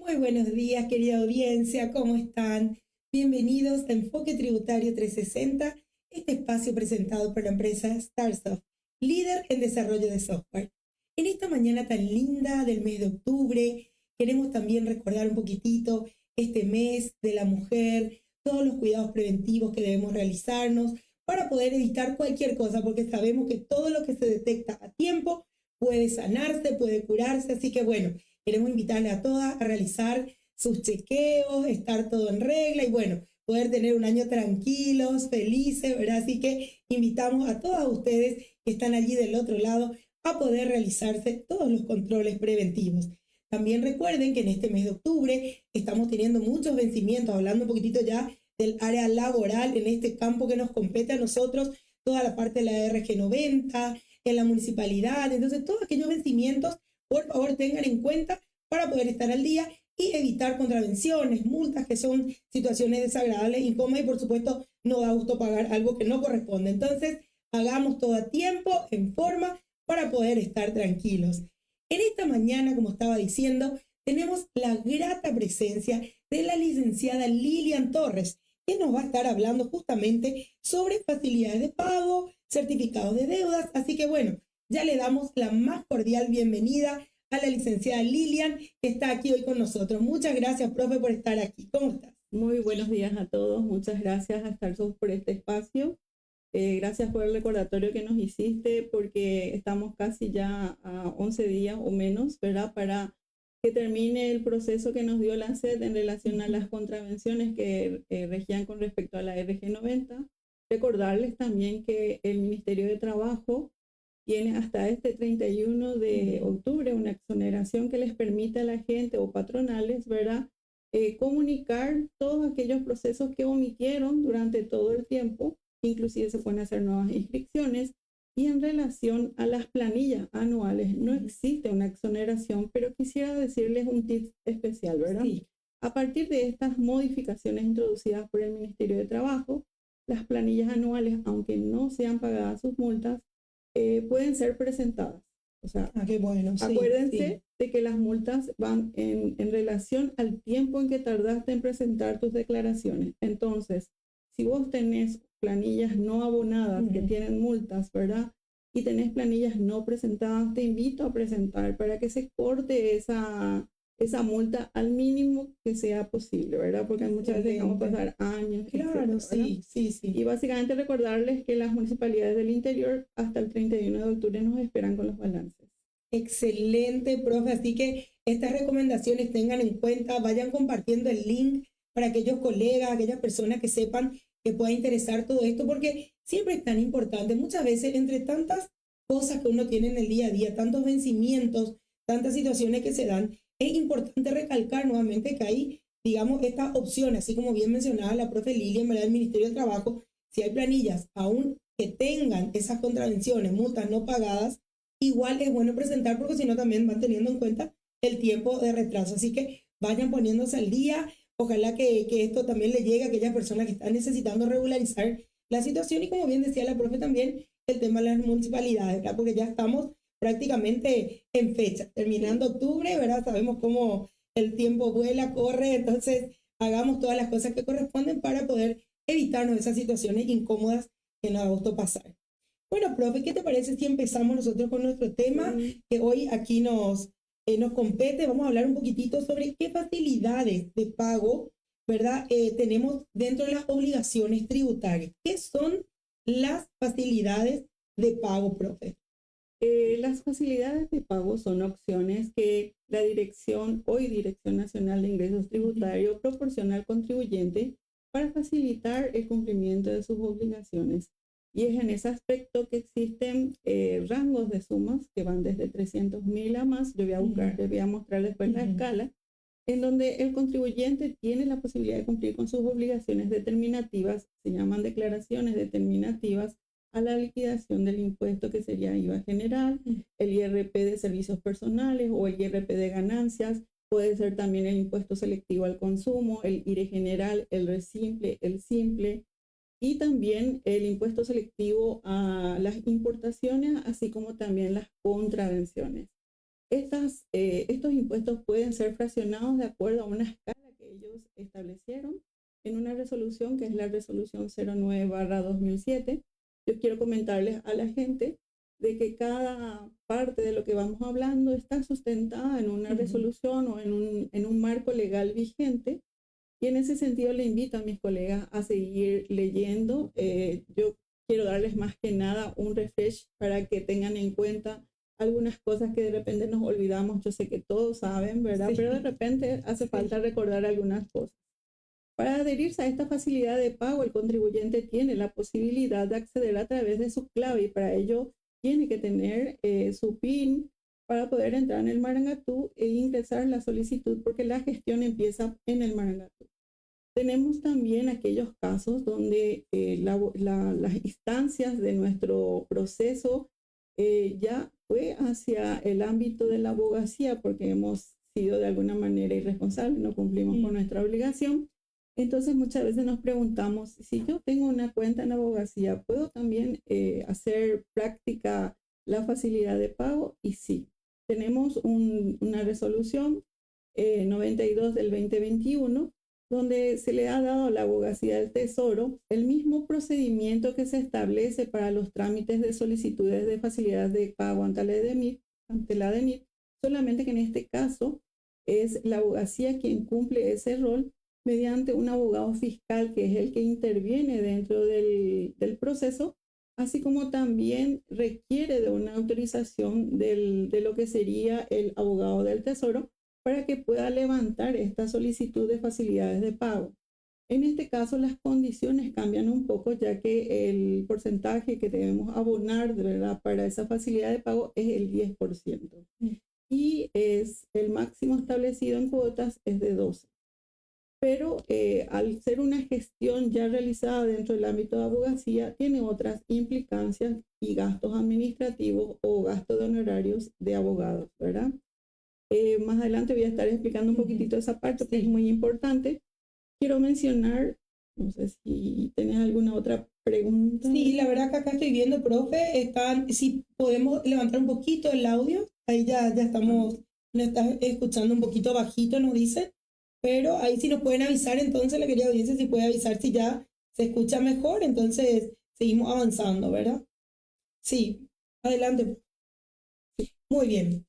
Muy buenos días, querida audiencia, ¿cómo están? Bienvenidos a Enfoque Tributario 360, este espacio presentado por la empresa Starsoft, líder en desarrollo de software. En esta mañana tan linda del mes de octubre, queremos también recordar un poquitito este mes de la mujer, todos los cuidados preventivos que debemos realizarnos para poder evitar cualquier cosa, porque sabemos que todo lo que se detecta a tiempo puede sanarse, puede curarse, así que bueno, queremos invitarle a todas a realizar sus chequeos, estar todo en regla y bueno, poder tener un año tranquilos, felices, ¿verdad? Así que invitamos a todas ustedes que están allí del otro lado a poder realizarse todos los controles preventivos. También recuerden que en este mes de octubre estamos teniendo muchos vencimientos, hablando un poquitito ya del área laboral en este campo que nos compete a nosotros, toda la parte de la RG90, en la municipalidad, entonces todos aquellos vencimientos, por favor tengan en cuenta para poder estar al día y evitar contravenciones, multas que son situaciones desagradables, incómodas y por supuesto no da gusto pagar algo que no corresponde. Entonces hagamos todo a tiempo, en forma, para poder estar tranquilos. En esta mañana, como estaba diciendo, tenemos la grata presencia de la licenciada Lilian Torres, que nos va a estar hablando justamente sobre facilidades de pago, certificados de deudas. Así que bueno, ya le damos la más cordial bienvenida a la licenciada Lilian, que está aquí hoy con nosotros. Muchas gracias, profe, por estar aquí. ¿Cómo estás? Muy buenos días a todos. Muchas gracias a Starsoft por este espacio. Gracias por el recordatorio que nos hiciste, porque estamos casi ya a 11 días o menos, ¿verdad? Para que termine el proceso que nos dio la SED en relación a las contravenciones que regían con respecto a la RG90. Recordarles también que el Ministerio de Trabajo tiene hasta este 31 de octubre una exoneración que les permite a la gente o patronales, ¿verdad? Comunicar todos aquellos procesos que omitieron durante todo el tiempo, inclusive se pueden hacer nuevas inscripciones, y en relación a las planillas anuales no existe una exoneración, pero quisiera decirles un tip especial, ¿verdad? Sí. A partir de estas modificaciones introducidas por el Ministerio de Trabajo, las planillas anuales, aunque no sean pagadas sus multas, pueden ser presentadas. O sea, qué bueno, sí, acuérdense sí. de que las multas van en relación al tiempo en que tardaste en presentar tus declaraciones. Entonces, si vos tenés planillas no abonadas que tienen multas, ¿verdad? Y tenés planillas no presentadas, te invito a presentar para que se corte esa multa al mínimo que sea posible, ¿verdad? Porque muchas veces vamos a pasar años. Claro, etcétera, sí, sí, sí. Y básicamente recordarles que las municipalidades del interior hasta el 31 de octubre nos esperan con los balances. Excelente, profe. Así que estas recomendaciones tengan en cuenta, vayan compartiendo el link para aquellos colegas, aquellas personas que sepan que pueda interesar todo esto, porque siempre es tan importante. Muchas veces, entre tantas cosas que uno tiene en el día a día, tantos vencimientos, tantas situaciones que se dan, es importante recalcar nuevamente que hay, digamos, estas opciones, así como bien mencionaba la profe Lilian, ¿verdad? El Ministerio del Trabajo, si hay planillas aún que tengan esas contravenciones, multas no pagadas, igual es bueno presentar porque si no también van teniendo en cuenta el tiempo de retraso. Así que vayan poniéndose al día. Ojalá que esto también le llegue a aquellas personas que están necesitando regularizar la situación y como bien decía la profe también, el tema de las municipalidades, ¿verdad? Porque ya estamos prácticamente en fecha, terminando octubre, ¿verdad? Sabemos cómo el tiempo vuela, corre, entonces hagamos todas las cosas que corresponden para poder evitarnos esas situaciones incómodas que nos ha gustado pasar. Bueno, profe, ¿qué te parece si empezamos nosotros con nuestro tema que hoy aquí nos compete? Vamos a hablar un poquitito sobre qué facilidades de pago, ¿verdad? Tenemos dentro de las obligaciones tributarias. ¿Qué son las facilidades de pago, profe? Las facilidades de pago son opciones que la Dirección, hoy Dirección Nacional de Ingresos Tributarios, proporciona al contribuyente para facilitar el cumplimiento de sus obligaciones. Y es en ese aspecto que existen rangos de sumas que van desde 300.000 a más. Yo voy a buscar, les voy a mostrar después la escala, en donde el contribuyente tiene la posibilidad de cumplir con sus obligaciones determinativas, se llaman declaraciones determinativas, a la liquidación del impuesto que sería IVA general, el IRP de servicios personales o el IRP de ganancias, puede ser también el impuesto selectivo al consumo, el IRE general, el RESimple, el simple, y también el impuesto selectivo a las importaciones, así como también las contravenciones. Estos impuestos pueden ser fraccionados de acuerdo a una escala que ellos establecieron en una resolución que es la resolución 09/2007. Yo quiero comentarles a la gente de que cada parte de lo que vamos hablando está sustentada en una resolución o en un marco legal vigente. Y en ese sentido le invito a mis colegas a seguir leyendo. Yo quiero darles más que nada un refresh para que tengan en cuenta algunas cosas que de repente nos olvidamos. Yo sé que todos saben, ¿verdad? Sí. Pero de repente hace falta recordar algunas cosas. Para adherirse a esta facilidad de pago, el contribuyente tiene la posibilidad de acceder a través de su clave y para ello tiene que tener su PIN para poder entrar en el Marangatú e ingresar la solicitud porque la gestión empieza en el Marangatú. Tenemos también aquellos casos donde las instancias de nuestro proceso ya fue hacia el ámbito de la abogacía porque hemos sido de alguna manera irresponsables, no cumplimos con nuestra obligación. Entonces muchas veces nos preguntamos, si yo tengo una cuenta en abogacía, ¿puedo también hacer práctica la facilidad de pago? Y sí, tenemos una resolución 92 del 2021, donde se le ha dado a la abogacía del Tesoro el mismo procedimiento que se establece para los trámites de solicitudes de facilidad de pago ante la DENIT, solamente que en este caso es la abogacía quien cumple ese rol mediante un abogado fiscal que es el que interviene dentro del proceso, así como también requiere de una autorización de lo que sería el abogado del Tesoro para que pueda levantar esta solicitud de facilidades de pago. En este caso, las condiciones cambian un poco, ya que el porcentaje que debemos abonar, ¿verdad?, para esa facilidad de pago es el 10%. Y el máximo establecido en cuotas es de 12%. Pero al ser una gestión ya realizada dentro del ámbito de abogacía, tiene otras implicancias y gastos administrativos o gastos de honorarios de abogados, ¿verdad? Más adelante voy a estar explicando un poquitito esa parte, que es muy importante. Quiero mencionar, no sé si tenés alguna otra pregunta. Sí, la verdad que acá estoy viendo, profe, si podemos levantar un poquito el audio, ahí ya estamos, nos está escuchando un poquito bajito, nos dice. Pero ahí sí nos pueden avisar, entonces la querida audiencia si puede avisar si ya se escucha mejor, entonces seguimos avanzando, ¿verdad? Sí, adelante. Muy bien.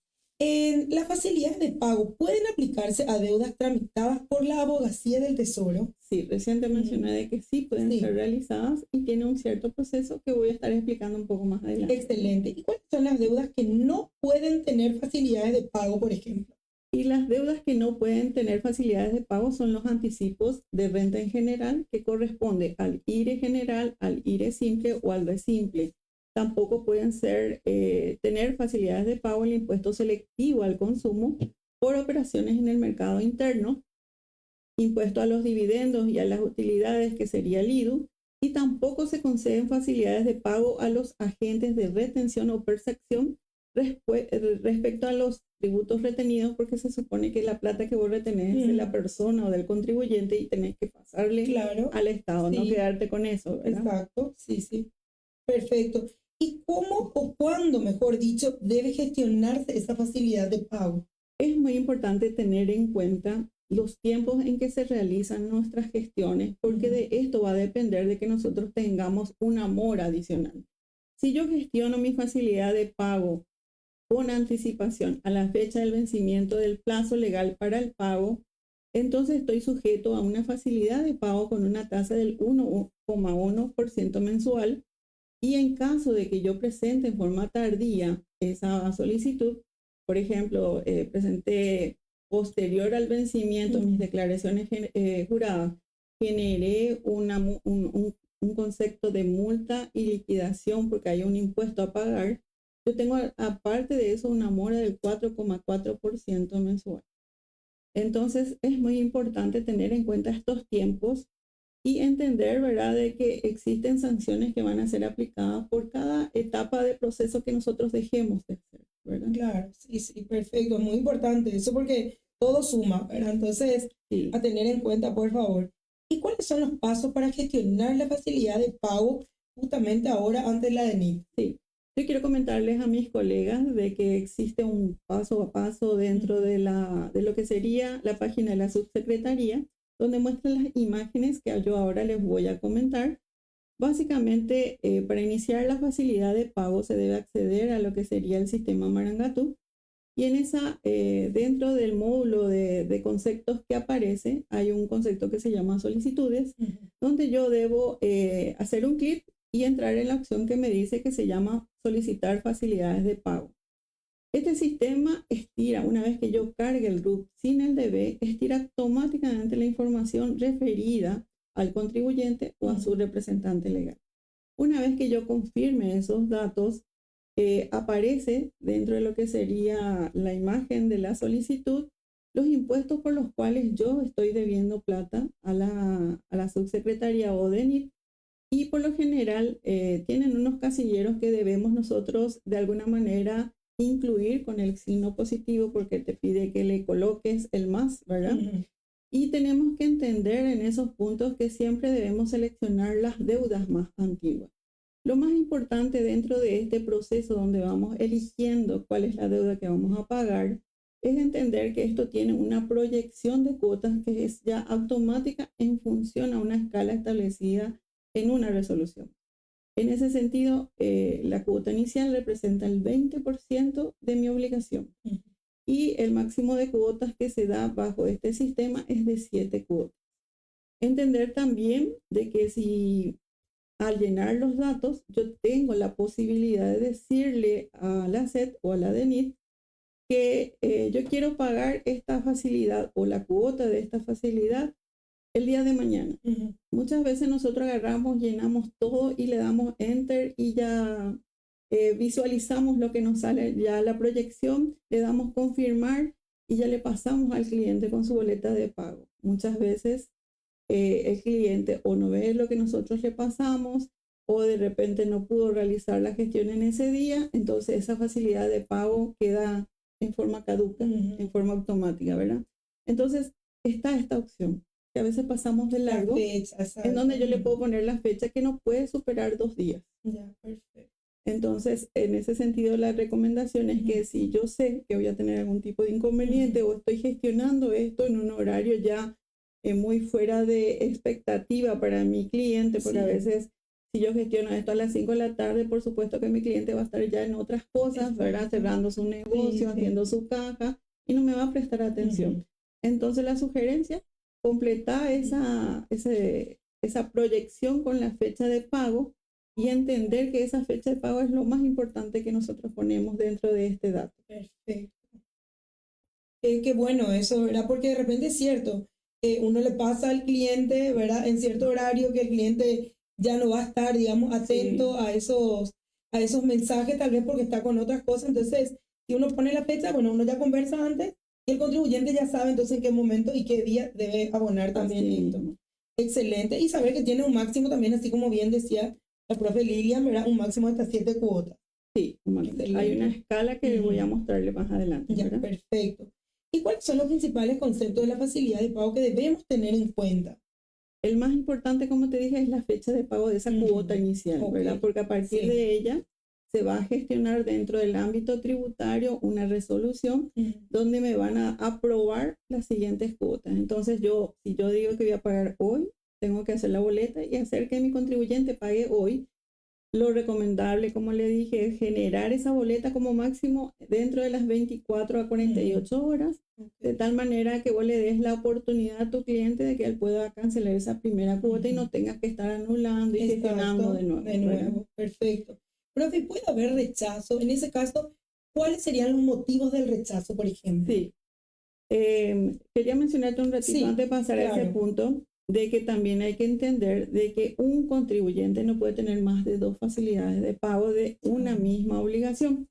Las facilidades de pago pueden aplicarse a deudas tramitadas por la abogacía del Tesoro. Sí, recién te mencioné de que sí pueden ser realizadas y tiene un cierto proceso que voy a estar explicando un poco más adelante. Excelente. ¿Y cuáles son las deudas que no pueden tener facilidades de pago, por ejemplo? Y las deudas que no pueden tener facilidades de pago son los anticipos de renta en general, que corresponde al IRE general, al IRE simple o al RE simple. Tampoco pueden tener facilidades de pago el impuesto selectivo al consumo por operaciones en el mercado interno, impuesto a los dividendos y a las utilidades, que sería el IDU, y tampoco se conceden facilidades de pago a los agentes de retención o percepción respecto a los tributos retenidos, porque se supone que la plata que vos retenés es de la persona o del contribuyente y tenés que pasarle al Estado, no quedarte con eso, ¿verdad? Exacto, sí. Perfecto. ¿Y cómo o cuándo, mejor dicho, debe gestionarse esa facilidad de pago? Es muy importante tener en cuenta los tiempos en que se realizan nuestras gestiones, porque de esto va a depender de que nosotros tengamos una mora adicional. Si yo gestiono mi facilidad de pago con anticipación a la fecha del vencimiento del plazo legal para el pago, entonces estoy sujeto a una facilidad de pago con una tasa del 1,1% mensual, y en caso de que yo presente en forma tardía esa solicitud, por ejemplo, presenté posterior al vencimiento mis declaraciones juradas, generé un concepto de multa y liquidación porque hay un impuesto a pagar, yo tengo aparte de eso una mora del 4,4% mensual. Entonces es muy importante tener en cuenta estos tiempos y entender, ¿verdad?, de que existen sanciones que van a ser aplicadas por cada etapa de proceso que nosotros dejemos de hacer, ¿verdad? Claro, sí, perfecto, es muy importante eso porque todo suma, ¿verdad? Entonces, a tener en cuenta, por favor. ¿Y cuáles son los pasos para gestionar la facilidad de pago justamente ahora ante la DENIT? Sí, Yo quiero comentarles a mis colegas de que existe un paso a paso dentro de lo que sería la página de la subsecretaría, donde muestran las imágenes que yo ahora les voy a comentar. Básicamente, para iniciar la facilidad de pago se debe acceder a lo que sería el sistema Marangatú. Y dentro del módulo de conceptos que aparece, hay un concepto que se llama solicitudes, donde yo debo hacer un clic y entrar en la opción que me dice que se llama solicitar facilidades de pago. Este sistema estira, una vez que yo cargue el RUT sin el DB, estira automáticamente la información referida al contribuyente o a su representante legal. Una vez que yo confirme esos datos, aparece dentro de lo que sería la imagen de la solicitud los impuestos por los cuales yo estoy debiendo plata a la subsecretaría o DENIT, y por lo general tienen unos casilleros que debemos nosotros de alguna manera incluir con el signo positivo, porque te pide que le coloques el más, ¿verdad? Y tenemos que entender en esos puntos que siempre debemos seleccionar las deudas más antiguas. Lo más importante dentro de este proceso donde vamos eligiendo cuál es la deuda que vamos a pagar es entender que esto tiene una proyección de cuotas que es ya automática en función a una escala establecida en una resolución. En ese sentido, la cuota inicial representa el 20% de mi obligación y el máximo de cuotas que se da bajo este sistema es de 7 cuotas. Entender también de que si al llenar los datos yo tengo la posibilidad de decirle a la SET o a la DENIT que yo quiero pagar esta facilidad o la cuota de esta facilidad el día de mañana. Muchas veces nosotros agarramos, llenamos todo y le damos enter y ya visualizamos lo que nos sale, ya la proyección, le damos confirmar y ya le pasamos al cliente con su boleta de pago. Muchas veces el cliente o no ve lo que nosotros le pasamos o de repente no pudo realizar la gestión en ese día, entonces esa facilidad de pago queda en forma caduca, en forma automática, ¿verdad? Entonces está esta opción, que a veces pasamos de largo, en donde yo le puedo poner la fecha que no puede superar 2 días. Ya, perfecto. Entonces, en ese sentido, la recomendación es que si yo sé que voy a tener algún tipo de inconveniente o estoy gestionando esto en un horario ya muy fuera de expectativa para mi cliente, porque a veces si yo gestiono esto a las 5 de la tarde, por supuesto que mi cliente va a estar ya en otras cosas, ¿verdad? Cerrando su negocio, haciendo su caja y no me va a prestar atención. Entonces, la sugerencia, completar esa proyección con la fecha de pago y entender que esa fecha de pago es lo más importante que nosotros ponemos dentro de este dato. Perfecto. Qué bueno eso, ¿verdad? Porque de repente es cierto, uno le pasa al cliente, ¿verdad? En cierto horario que el cliente ya no va a estar, digamos, atento a esos mensajes, tal vez porque está con otras cosas. Entonces, si uno pone la fecha, bueno, uno ya conversa antes y el contribuyente ya sabe entonces en qué momento y qué día debe abonar también esto. Excelente. Y saber que tiene un máximo también, así como bien decía la profe Lilian, ¿verdad? Un máximo de hasta 7 cuotas. Sí, hay una escala que voy a mostrarle más adelante. Ya, ¿verdad? Perfecto. ¿Y cuáles son los principales conceptos de la facilidad de pago que debemos tener en cuenta? El más importante, como te dije, es la fecha de pago de esa cuota inicial, ¿verdad? Porque a partir de ella se va a gestionar dentro del ámbito tributario una resolución donde me van a aprobar las siguientes cuotas. Entonces si yo digo que voy a pagar hoy, tengo que hacer la boleta y hacer que mi contribuyente pague hoy. Lo recomendable, como le dije, es generar esa boleta como máximo dentro de las 24 a 48 horas, de tal manera que vos le des la oportunidad a tu cliente de que él pueda cancelar esa primera cuota y no tengas que estar anulando y gestionando de nuevo. Perfecto. Profe, ¿puede haber rechazo? En ese caso, ¿cuáles serían los motivos del rechazo, por ejemplo? Sí. Quería mencionarte un ratito antes de pasar a ese punto, de que también hay que entender de que un contribuyente no puede tener más de 2 facilidades de pago de una misma obligación.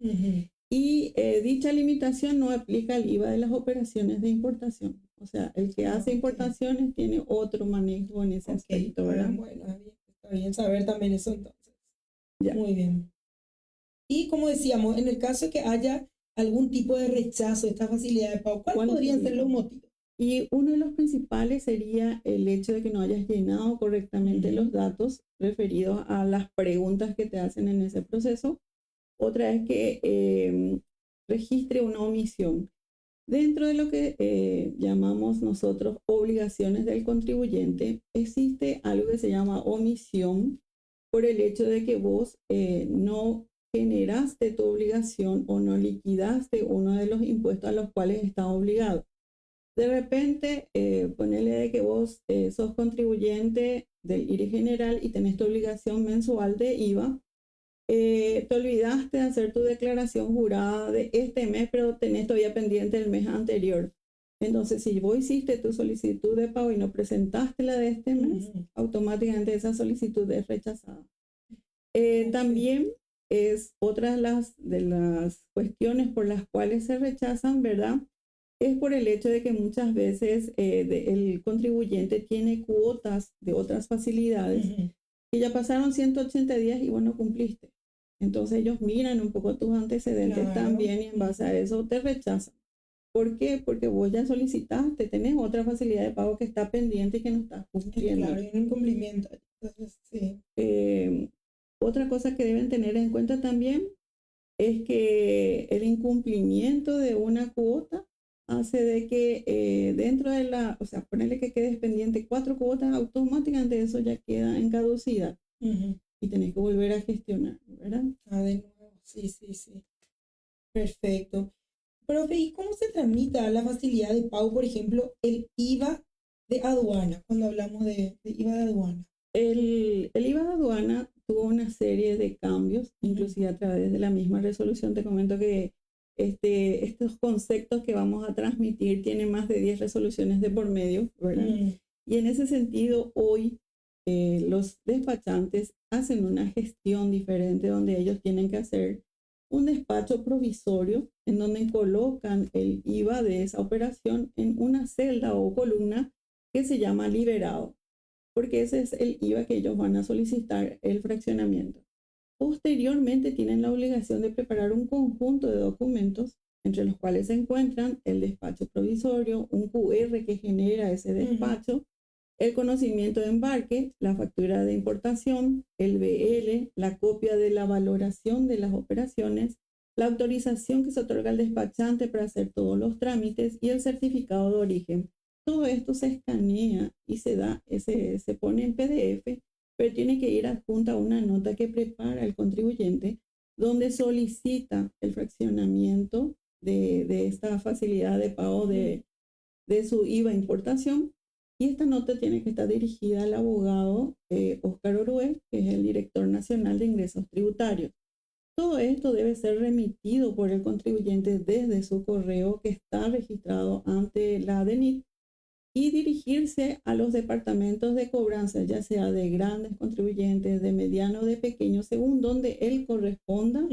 Y dicha limitación no aplica al IVA de las operaciones de importación. O sea, el que hace importaciones tiene otro manejo en ese aspecto, ¿verdad? Bueno, está bien saber también eso entonces. Ya. Muy bien. Y como decíamos, en el caso de que haya algún tipo de rechazo de esta facilidad de pago, ¿cuáles podrían ser los motivos? Y uno de los principales sería el hecho de que no hayas llenado correctamente los datos referidos a las preguntas que te hacen en ese proceso. Otra es que registre una omisión. Dentro de lo que llamamos nosotros obligaciones del contribuyente, existe algo que se llama omisión por el hecho de que vos no generaste tu obligación o no liquidaste uno de los impuestos a los cuales estás obligado. De repente, ponele de que vos sos contribuyente del IRI general y tenés tu obligación mensual de IVA. Te olvidaste de hacer tu declaración jurada de este mes, pero tenés todavía pendiente el mes anterior. Entonces, si vos hiciste tu solicitud de pago y no presentaste la de este mes, automáticamente esa solicitud es rechazada. También es otra de las cuestiones por las cuales se rechazan, ¿verdad? Es por el hecho de que muchas veces el contribuyente tiene cuotas de otras facilidades que ya pasaron 180 días y vos no cumpliste. Entonces ellos miran un poco tus antecedentes también y en base a eso te rechazan. ¿Por qué? Porque vos ya solicitaste, tenés otra facilidad de pago que está pendiente y que no estás cumpliendo. Claro, hay un incumplimiento. Entonces, sí. Otra cosa que deben tener en cuenta también es que el incumplimiento de una cuota hace de que dentro de o sea, ponerle que quedes pendiente 4 cuotas, automáticamente eso ya queda en caducidad y tenés que volver a gestionar, ¿verdad? De nuevo, sí. Perfecto. Profe, ¿y cómo se tramita la facilidad de pago, por ejemplo, el IVA de aduana, cuando hablamos de IVA de aduana? El IVA de aduana tuvo una serie de cambios, inclusive a través de la misma resolución. Te comento que estos conceptos que vamos a transmitir tienen más de 10 resoluciones de por medio, ¿verdad? Y en ese sentido, hoy los despachantes hacen una gestión diferente donde ellos tienen que hacer un despacho provisorio en donde colocan el IVA de esa operación en una celda o columna que se llama liberado, porque ese es el IVA que ellos van a solicitar el fraccionamiento. Posteriormente tienen la obligación de preparar un conjunto de documentos entre los cuales se encuentran el despacho provisorio, un QR que genera ese despacho, el conocimiento de embarque, la factura de importación, el BL, la copia de la valoración de las operaciones, la autorización que se otorga al despachante para hacer todos los trámites y el certificado de origen. Todo esto se escanea y se pone en PDF, pero tiene que ir adjunta a una nota que prepara el contribuyente donde solicita el fraccionamiento de esta facilidad de pago de su IVA importación. Y esta nota tiene que estar dirigida al abogado Óscar Orué, que es el director nacional de ingresos tributarios. Todo esto debe ser remitido por el contribuyente desde su correo que está registrado ante la ADENIT y dirigirse a los departamentos de cobranza, ya sea de grandes contribuyentes, de mediano o de pequeño, según donde él corresponda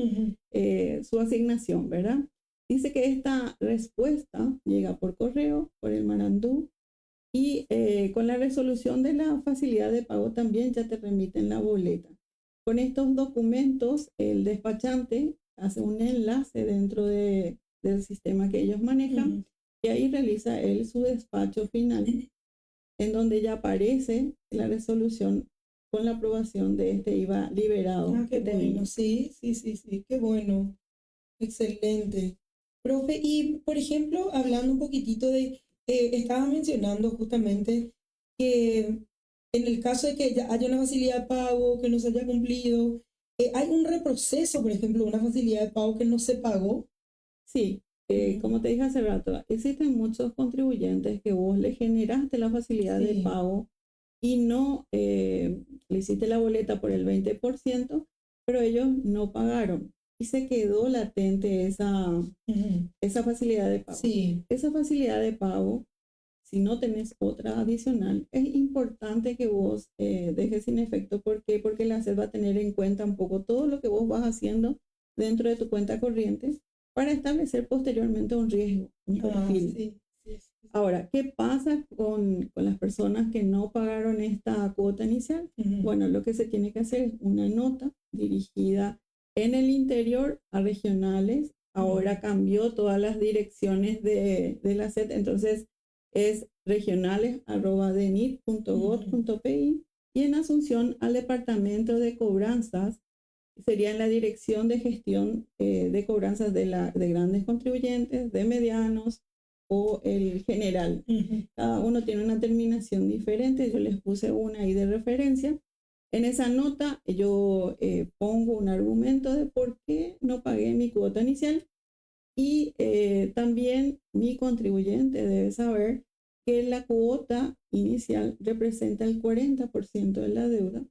su asignación, ¿verdad? Dice que esta respuesta llega por correo, por el Marandú, y con la resolución de la facilidad de pago también ya te remiten la boleta. Con estos documentos, el despachante hace un enlace dentro del sistema que ellos manejan y ahí realiza él su despacho final, en donde ya aparece la resolución con la aprobación de este IVA liberado. Qué bueno, sí, qué bueno. Excelente. Profe, y por ejemplo, hablando un poquitito de, estabas mencionando justamente que en el caso de que haya una facilidad de pago que no se haya cumplido, ¿hay un reproceso, por ejemplo, una facilidad de pago que no se pagó? Sí, como te dije hace rato, existen muchos contribuyentes que vos le generaste la facilidad de pago y no le hiciste la boleta por el 20%, pero ellos no pagaron. Y se quedó latente esa facilidad de pago. Sí. Esa facilidad de pago, si no tenés otra adicional, es importante que vos dejes sin efecto. ¿Por qué? Porque la SED va a tener en cuenta un poco todo lo que vos vas haciendo dentro de tu cuenta corriente para establecer posteriormente un riesgo, un perfil. Sí. Ahora, ¿qué pasa con las personas que no pagaron esta cuota inicial? Bueno, lo que se tiene que hacer es una nota dirigida en el interior a regionales. Ahora cambió todas las direcciones de la SED, entonces es regionales@denit.gov.pi y en Asunción al departamento de cobranzas sería en la dirección de gestión de cobranzas de grandes contribuyentes, de medianos o el general. Cada uno tiene una terminación diferente. Yo les puse una ahí de referencia. En esa nota yo pongo un argumento de por qué no pagué mi cuota inicial y también mi contribuyente debe saber que la cuota inicial representa el 40% de la deuda,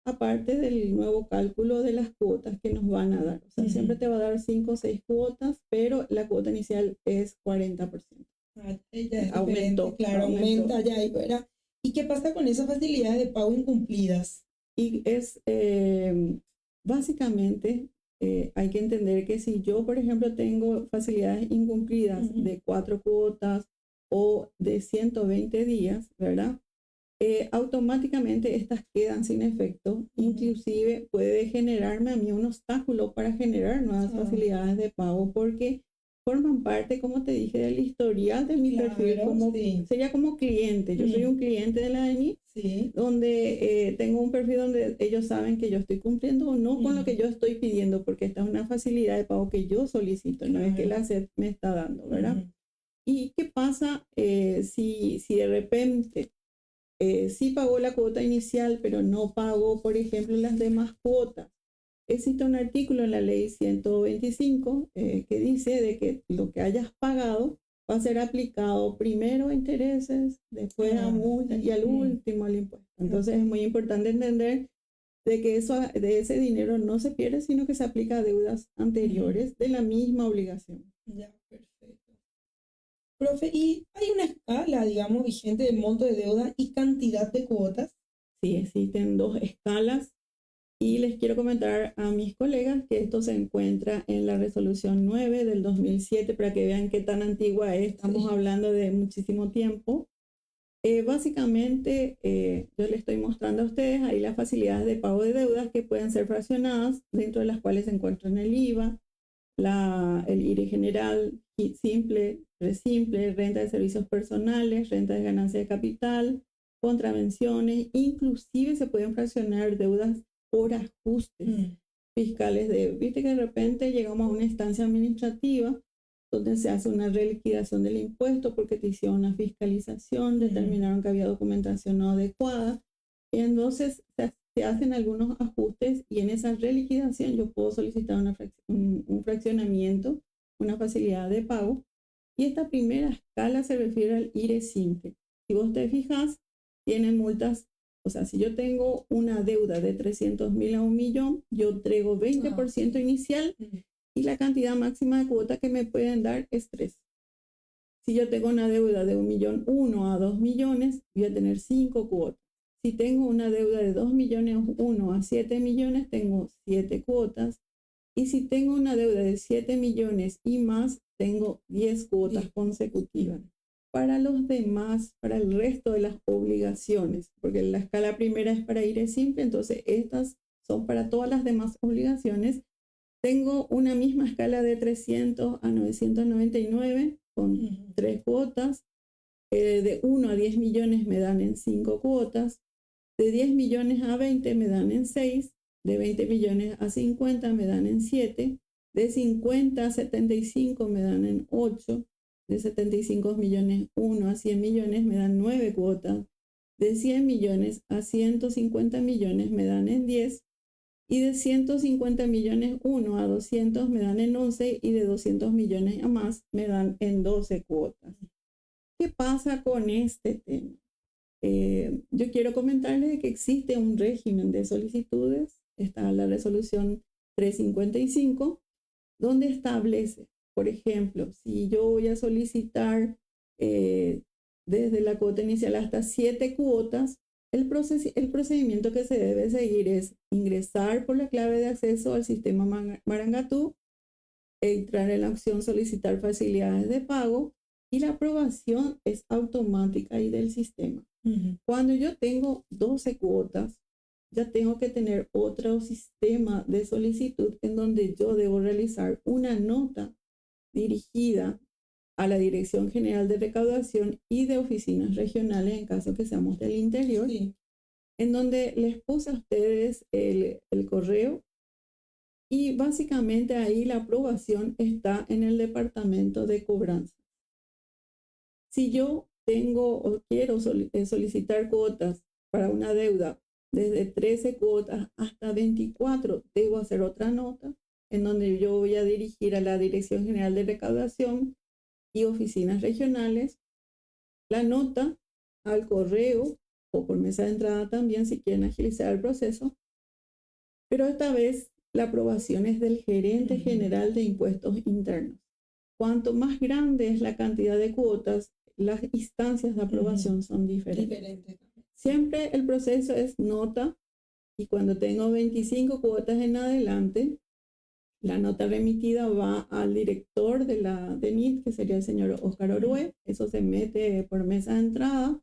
aparte del nuevo cálculo de las cuotas que nos van a dar. O sea, siempre te va a dar 5 o 6 cuotas, pero la cuota inicial es 40%. Ya es aumentó, claro, aumenta ya, ¿verdad? ¿Y qué pasa con esas facilidades de pago incumplidas? Y es básicamente hay que entender que si yo, por ejemplo, tengo facilidades incumplidas de 4 cuotas o de 120 días, ¿verdad? Automáticamente estas quedan sin efecto. Inclusive puede generarme a mí un obstáculo para generar nuevas facilidades de pago porque forman parte, como te dije, del historial de mi perfil, como, sería como cliente. Yo soy un cliente de la ANI, donde tengo un perfil donde ellos saben que yo estoy cumpliendo o no con lo que yo estoy pidiendo, porque esta es una facilidad de pago que yo solicito, no es que la SED me está dando, ¿verdad? ¿Y qué pasa si de repente sí pagó la cuota inicial, pero no pagó, por ejemplo, las demás cuotas? Existe un artículo en la ley 125 que dice de que lo que hayas pagado va a ser aplicado primero a intereses, después a multa y al último al impuesto. Entonces es muy importante entender de que de ese dinero no se pierde, sino que se aplica a deudas anteriores de la misma obligación. Ya, perfecto. Profe, ¿y hay una escala, digamos, vigente de monto de deuda y cantidad de cuotas? Sí, existen 2 escalas. Y les quiero comentar a mis colegas que esto se encuentra en la resolución 9 del 2007 para que vean qué tan antigua es. Estamos hablando de muchísimo tiempo. Básicamente, yo les estoy mostrando a ustedes ahí las facilidades de pago de deudas que pueden ser fraccionadas, dentro de las cuales se encuentran el IVA, el IRE general, simple, resimple, renta de servicios personales, renta de ganancia de capital, contravenciones. Inclusive se pueden fraccionar deudas por ajustes fiscales. Viste que de repente llegamos a una instancia administrativa donde se hace una reliquidación del impuesto porque te hicieron una fiscalización, determinaron que había documentación no adecuada, y entonces se hacen algunos ajustes y en esa reliquidación yo puedo solicitar un fraccionamiento, una facilidad de pago, y esta primera escala se refiere al IRE simple. Si vos te fijas, tienen multas. O sea, si yo tengo una deuda de 300.000 a 1.000.000, yo entrego 20% inicial y la cantidad máxima de cuota que me pueden dar es 3. Si yo tengo una deuda de 1.000.001 a 2 millones, voy a tener 5 cuotas. Si tengo una deuda de 2.000.001 a 7 millones, tengo 7 cuotas. Y si tengo una deuda de 7 millones y más, tengo 10 cuotas consecutivas. Para los demás, para el resto de las obligaciones, porque la escala primera es para IRE simple, entonces estas son para todas las demás obligaciones. Tengo una misma escala de 300 a 999 con 3 cuotas. De 1 a 10 millones me dan en 5 cuotas. De 10 millones a 20 me dan en 6. De 20 millones a 50 me dan en 7. De 50 a 75 me dan en 8. De 75 millones 1 a 100 millones me dan 9 cuotas. De 100 millones a 150 millones me dan en 10. Y de 150 millones 1 a 200 me dan en 11. Y de 200 millones a más me dan en 12 cuotas. ¿Qué pasa con este tema? Yo quiero comentarles que existe un régimen de solicitudes. Está la resolución 355, donde establece, por ejemplo, si yo voy a solicitar desde la cuota inicial hasta 7 cuotas, el procedimiento que se debe seguir es ingresar por la clave de acceso al sistema Marangatú, entrar en la opción solicitar facilidades de pago y la aprobación es automática y del sistema. Cuando yo tengo 12 cuotas, ya tengo que tener otro sistema de solicitud en donde yo debo realizar una nota dirigida a la Dirección General de Recaudación y de oficinas regionales, en caso que seamos del interior, en donde les puse a ustedes el correo Y básicamente ahí la aprobación está en el departamento de cobranza. Si yo tengo o quiero solicitar cuotas para una deuda desde 13 cuotas hasta 24, debo hacer otra nota en donde yo voy a dirigir a la Dirección General de Recaudación y oficinas regionales la nota al correo o por mesa de entrada también si quieren agilizar el proceso, pero esta vez la aprobación es del gerente general de impuestos internos. Cuanto más grande es la cantidad de cuotas, las instancias de aprobación son diferentes. Siempre el proceso es nota y cuando tengo 25 cuotas en adelante, la nota remitida va al director de la DENIT, que sería el señor Oscar Orue. Eso se mete por mesa de entrada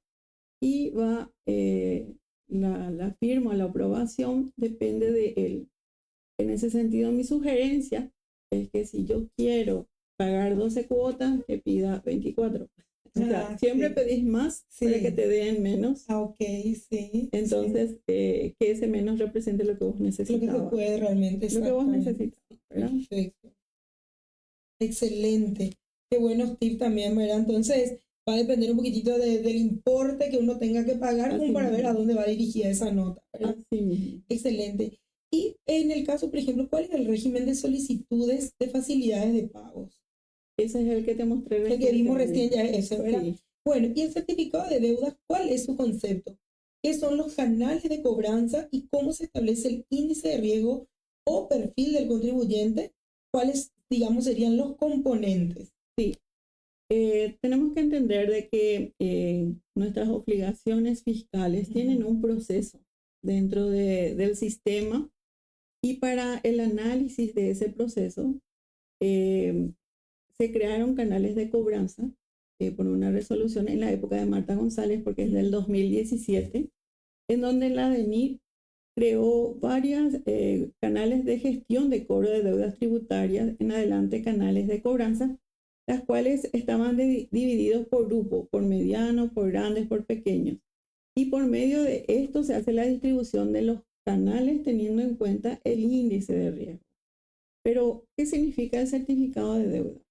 y va la firma, la aprobación, depende de él. En ese sentido, mi sugerencia es que si yo quiero pagar 12 cuotas, que pida 24. O sea, siempre pedís más para que te den menos. Ok, sí. Entonces, que ese menos represente lo que vos necesitas. Lo que se puede realmente. Lo que vos necesitas, ¿verdad? Perfecto. Excelente. Qué buenos tips también, ¿verdad? Entonces, va a depender un poquitito del importe que uno tenga que pagar como para ver a dónde va dirigida esa nota, ¿verdad? Así. Excelente. Y en el caso, por ejemplo, ¿cuál es el régimen de solicitudes de facilidades de pagos? Ese es el que te mostré recién. El que vimos recién ya es ese, ¿verdad? Sí. Bueno, y el certificado de deuda, ¿cuál es su concepto? ¿Qué son los canales de cobranza y cómo se establece el índice de riesgo o perfil del contribuyente? ¿Cuáles, digamos, serían los componentes? Sí. Tenemos que entender de que nuestras obligaciones fiscales tienen un proceso dentro del sistema y para el análisis de ese proceso se crearon canales de cobranza por una resolución en la época de Marta González, porque es del 2017, en donde la DENIT creó varios canales de gestión de cobro de deudas tributarias, en adelante canales de cobranza, las cuales estaban divididos por grupos, por medianos, por grandes, por pequeños. Y por medio de esto se hace la distribución de los canales teniendo en cuenta el índice de riesgo. Pero, ¿qué significa el certificado de deuda?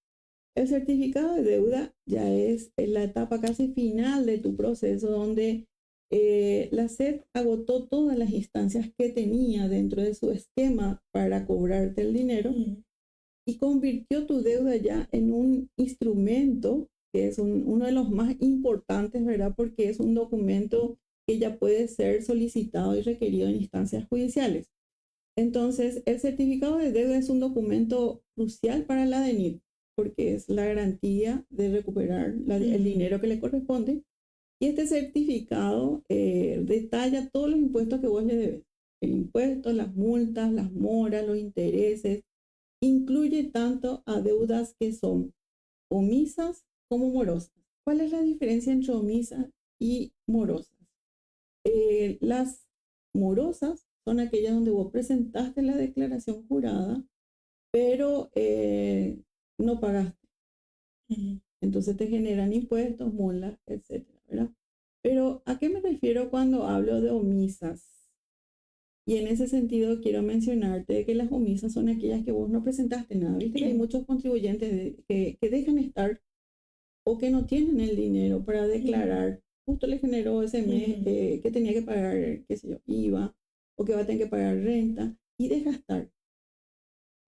El certificado de deuda ya es la etapa casi final de tu proceso donde la SED agotó todas las instancias que tenía dentro de su esquema para cobrarte el dinero y convirtió tu deuda ya en un instrumento que es uno de los más importantes, ¿verdad? Porque es un documento que ya puede ser solicitado y requerido en instancias judiciales. Entonces, el certificado de deuda es un documento crucial para la DENIT porque es la garantía de recuperar el dinero que le corresponde. Y este certificado detalla todos los impuestos que vos le debes. El impuesto, las multas, las moras, los intereses. Incluye tanto a deudas que son omisas como morosas. ¿Cuál es la diferencia entre omisas y morosas? Las morosas son aquellas donde vos presentaste la declaración jurada, pero no pagaste. Entonces te generan impuestos, multas, etcétera, ¿verdad? Pero ¿a qué me refiero cuando hablo de omisas? Y en ese sentido quiero mencionarte que las omisas son aquellas que vos no presentaste nada. Viste que hay muchos contribuyentes que dejan estar o que no tienen el dinero para declarar. Justo le generó ese mes que tenía que pagar, qué sé yo, IVA o que va a tener que pagar renta y deja estar.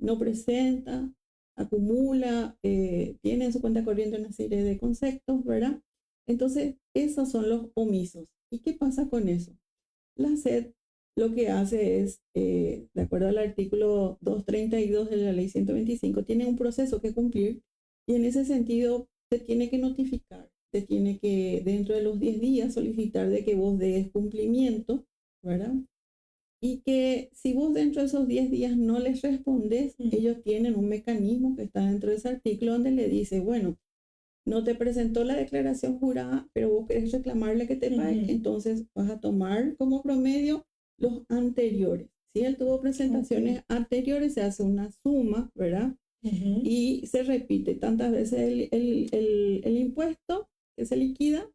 No presenta, acumula, tiene en su cuenta corriente una serie de conceptos, ¿verdad? Entonces, esos son los omisos. ¿Y qué pasa con eso? La SED lo que hace es, de acuerdo al artículo 232 de la ley 125, tiene un proceso que cumplir y en ese sentido te tiene que notificar, te tiene que dentro de los 10 días solicitar de que vos des cumplimiento, ¿verdad? Y que si vos dentro de esos 10 días no les respondes, ellos tienen un mecanismo que está dentro de ese artículo donde le dice, bueno, no te presentó la declaración jurada, pero vos querés reclamarle que te pague, entonces vas a tomar como promedio los anteriores. Si él tuvo presentaciones anteriores, se hace una suma, ¿verdad? Y se repite tantas veces el impuesto que se liquida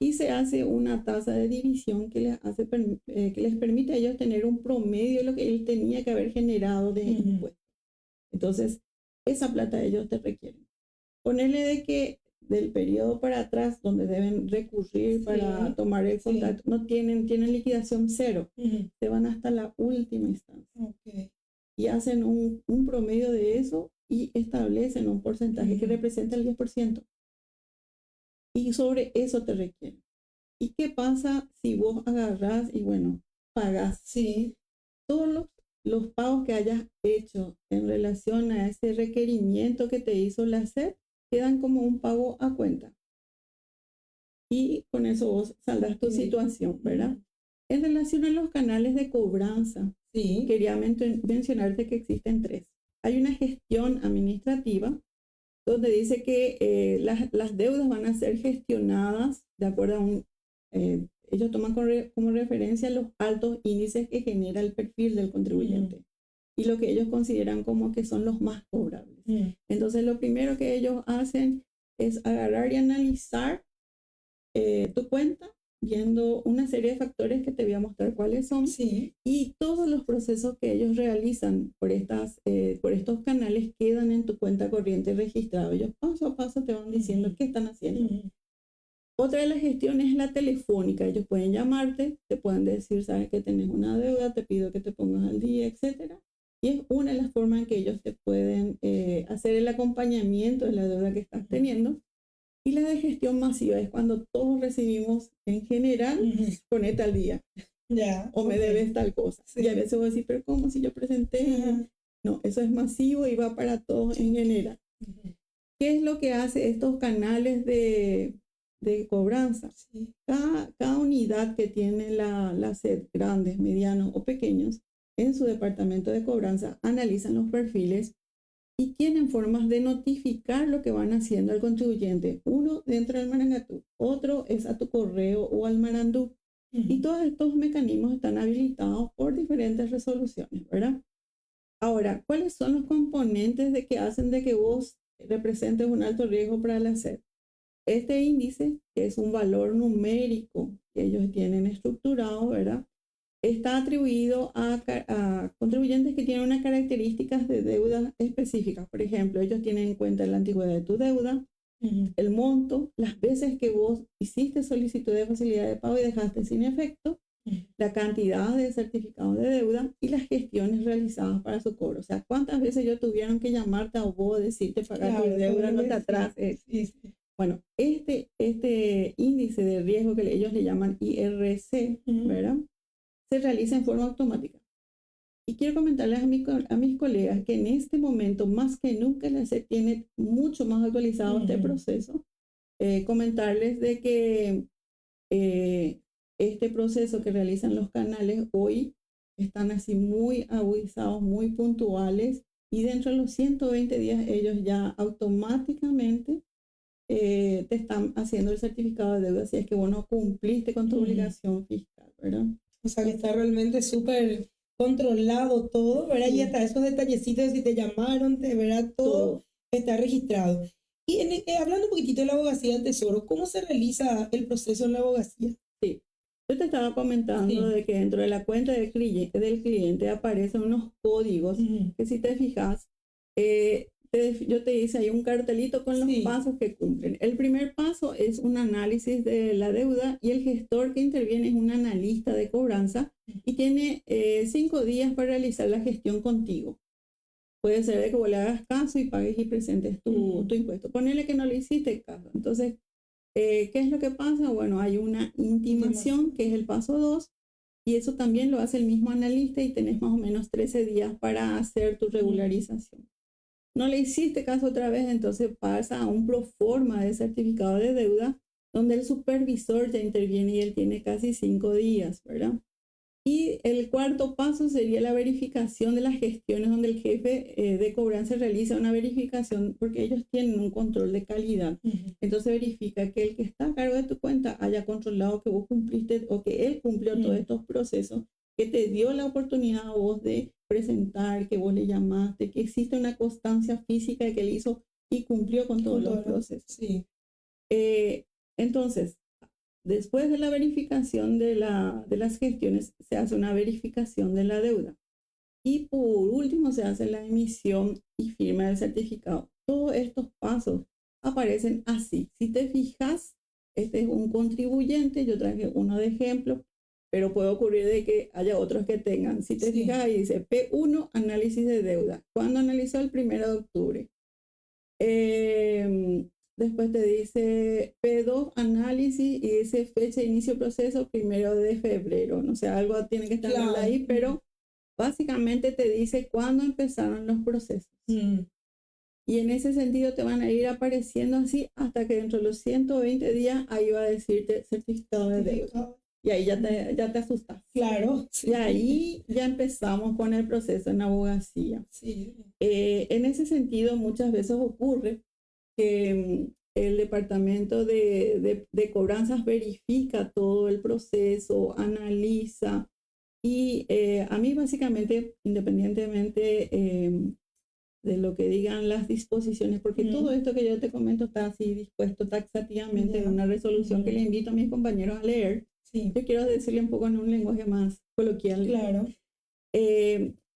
y se hace una tasa de división que que les permite a ellos tener un promedio de lo que él tenía que haber generado de impuestos. Entonces, esa plata ellos te requieren. Ponerle de que del periodo para atrás, donde deben recurrir para tomar el contacto, no tienen liquidación cero, se van hasta la última instancia. Y hacen un promedio de eso y establecen un porcentaje que representa el 10%. Y sobre eso te requieren. ¿Y qué pasa si vos agarrás y bueno, pagás? Todos los pagos que hayas hecho en relación a ese requerimiento que te hizo la SED quedan como un pago a cuenta. Y con eso vos saldrás tu situación, ¿verdad? En relación a los canales de cobranza, quería mencionarte que existen 3. Hay una gestión administrativa, donde dice que las deudas van a ser gestionadas de acuerdo a ellos toman como referencia los altos índices que genera el perfil del contribuyente y lo que ellos consideran como que son los más cobrables. Entonces, lo primero que ellos hacen es agarrar y analizar tu cuenta, viendo una serie de factores que te voy a mostrar cuáles son, y todos los procesos que ellos realizan por estos canales quedan en tu cuenta corriente registrado. Ellos paso a paso te van diciendo qué están haciendo. Otra de las gestiones es la telefónica. Ellos pueden llamarte, te pueden decir, sabes que tenés una deuda, te pido que te pongas al día, etc. Y es una de las formas en que ellos te pueden hacer el acompañamiento de la deuda que estás teniendo. Y la de gestión masiva es cuando todos recibimos en general, ponete al día. O me debes tal cosa. Y a veces voy a decir, pero ¿cómo si yo presenté? No, eso es masivo y va para todos en general. ¿Qué es lo que hace estos canales de cobranza? Cada unidad que tiene la SED, grandes, medianos o pequeños, en su departamento de cobranza, analizan los perfiles y tienen formas de notificar lo que van haciendo al contribuyente. Uno dentro del Marangatú, otro es a tu correo o al Marandú. Y todos estos mecanismos están habilitados por diferentes resoluciones, ¿verdad? Ahora, ¿cuáles son los componentes que hacen de que vos representes un alto riesgo para la SED? Este índice, que es un valor numérico que ellos tienen estructurado, ¿verdad?, está atribuido a contribuyentes que tienen unas características de deuda específicas. Por ejemplo, ellos tienen en cuenta la antigüedad de tu deuda, el monto, las veces que vos hiciste solicitud de facilidad de pago y dejaste sin efecto, la cantidad de certificados de deuda y las gestiones realizadas para su cobro. O sea, cuántas veces ellos tuvieron que llamarte a vos, decirte pagar tu deuda, no te atrases. Bueno, este índice de riesgo que ellos le llaman IRC, ¿verdad?, se realiza en forma automática. Y quiero comentarles a mis colegas que en este momento, más que nunca, la SED tiene mucho más actualizado este proceso. Comentarles de que este proceso que realizan los canales hoy están así muy agudizados, muy puntuales, y dentro de los 120 días ellos ya automáticamente te están haciendo el certificado de deuda si es que vos no cumpliste con tu obligación fiscal, ¿verdad? O sea, que está realmente súper controlado todo, ¿verdad? Y hasta esos detallecitos de si te llamaron, ¿verdad? Todo está registrado. Y hablando un poquitito de la abogacía del Tesoro, ¿cómo se realiza el proceso en la abogacía? Sí, yo te estaba comentando de que dentro de la cuenta del cliente aparecen unos códigos que, si te fijas, yo te hice ahí un cartelito con los pasos que cumplen. El primer paso es un análisis de la deuda y el gestor que interviene es un analista de cobranza y tiene 5 días para realizar la gestión contigo. Puede ser de que vos le hagas caso y pagues y presentes tu impuesto. Ponele que no le hiciste caso. Entonces, ¿qué es lo que pasa? Bueno, hay una intimación, que es el paso 2, y eso también lo hace el mismo analista y tenés más o menos 13 días para hacer tu regularización. No le hiciste caso otra vez, entonces pasa a un proforma de certificado de deuda, donde el supervisor ya interviene y él tiene casi 5 días, ¿verdad? Y el cuarto paso sería la verificación de las gestiones, donde el jefe de cobranza realiza una verificación, porque ellos tienen un control de calidad. Entonces verifica que el que está a cargo de tu cuenta haya controlado que vos cumpliste o que él cumplió todos estos procesos, que te dio la oportunidad a vos de presentar, que vos le llamaste, que existe una constancia física de que él hizo y cumplió con todos los procesos. Entonces, después de la verificación de las gestiones, se hace una verificación de la deuda. Y por último, se hace la emisión y firma del certificado. Todos estos pasos aparecen así. Si te fijas, este es un contribuyente, yo traje uno de ejemplo, pero puede ocurrir de que haya otros que tengan. Si te fijas ahí dice P1, análisis de deuda. ¿Cuándo analizó? El 1 de octubre. Después te dice P2, análisis, y dice fecha de inicio proceso, 1 de febrero. No sé, algo tiene que estar mal ahí, pero básicamente te dice cuándo empezaron los procesos. Y en ese sentido te van a ir apareciendo así hasta que dentro de los 120 días ahí va a decirte certificado de deuda. Y ahí ya te asustas. Claro. Sí. Y ahí ya empezamos con el proceso en abogacía. Sí. En ese sentido, muchas veces ocurre que el departamento de cobranzas verifica todo el proceso, analiza. Y a mí básicamente, independientemente de lo que digan las disposiciones, porque todo esto que yo te comento está así dispuesto taxativamente en una resolución que le invito a mis compañeros a leer. Sí. Yo quiero decirle un poco en un lenguaje más coloquial. Claro.